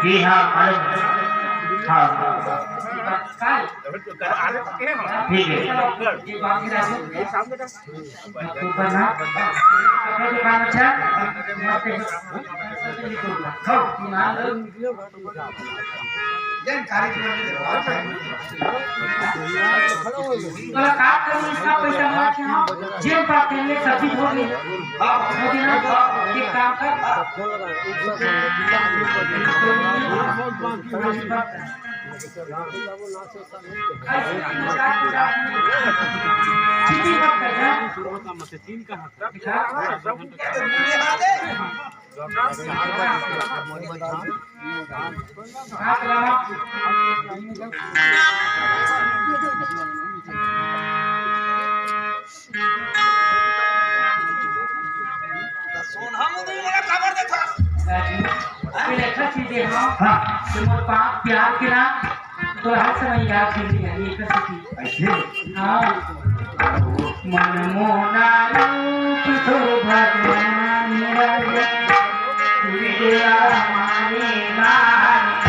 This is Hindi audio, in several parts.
जी हाँ हाँ ठीक है जेल प्राप्त करने सब्जी हो गई एक काम कर प्यार के नाम तो हर समय याद करती है ये कसती हाँ मनमोहना रूप तो भगवान तेरा हमारे नाम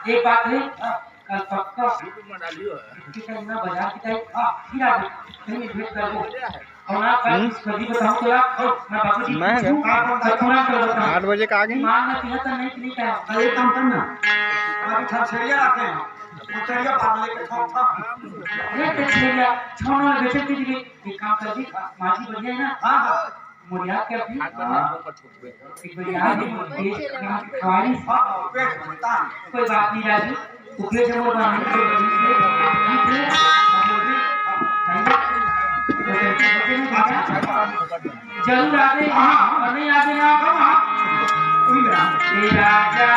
एक बात है कल पक्का कितना बाजार की टाइप फिर आ कहीं भेंट कर दो और ना कल कभी बताऊं तो मैं बाबू जी मैं थोड़ा कर बताऊं 8 बजे का आगे मान में पिया तो नहीं क्या एक काम करना अभी छछड़िया आते हैं छछड़िया पाल लेके ठोक ठोक ये छछड़िया छोड़ो बेचे के लिए एक काम कर दी माजी बढ़िया है ना हां मुड़िया क्या भी एक बढ़िया है खाली पेट भरता कोई बात नहीं राजू उके जो बनाने के जरूर आते हाँ नहीं आते ना कोई राजा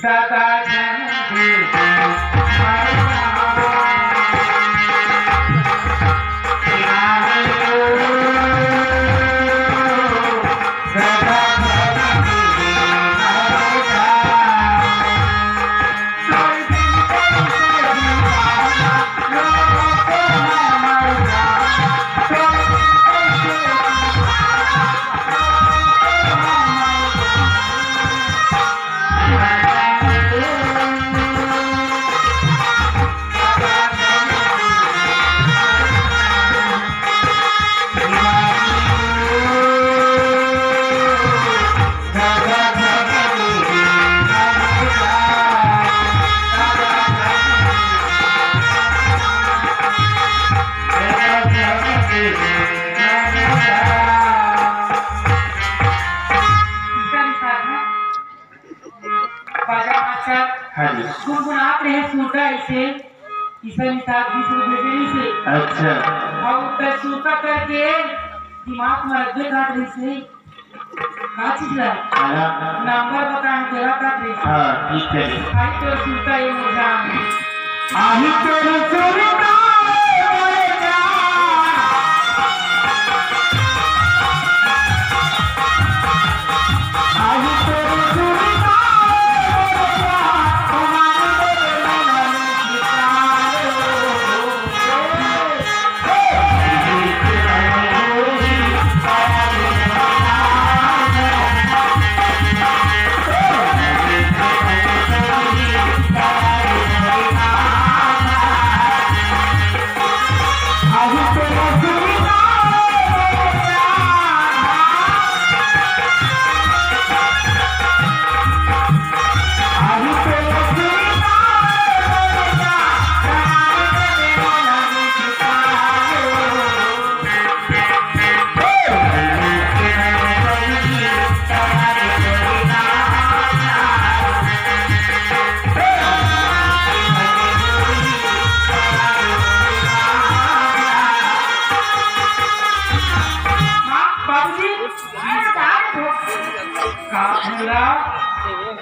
दादा जन गुनगुनात रहे सूटा ऐसे किसान साहब 20 रुपए से अच्छा और तक सूटा करके दिमाग में रख दे काट रही से का चीज ला नंबर बताएं तेरा काट रही हां ठीक है आई तो सूटा ये मुझा आही तेरे सूटा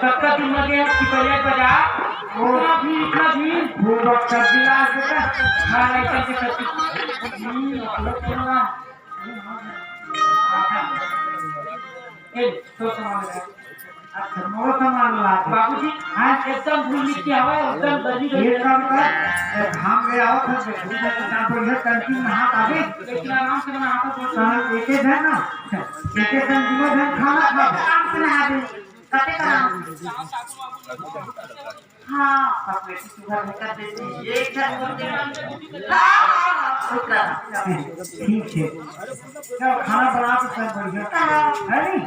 सबका दिन में गया कि पहले बजा इतना भी खूब अक्षर दिला के हाँ नहीं करके सकती तो सामान अच्छा मोर सामान ला बाबूजी हाँ एकदम भूल मिट्टी हवा एकदम गली ये काम कर हम गए आओ थे ना तो ये टंकी में हाथ आगे लेकिन आराम से बना आता तो तो एक है ना एक है दिन में खाना खा आराम से नहा दे कटे का हाँ अपने सुबह में कर देती ये घर बोलते हैं हाँ शुक्र ठीक है चलो खाना बना के सब बढ़िया है नहीं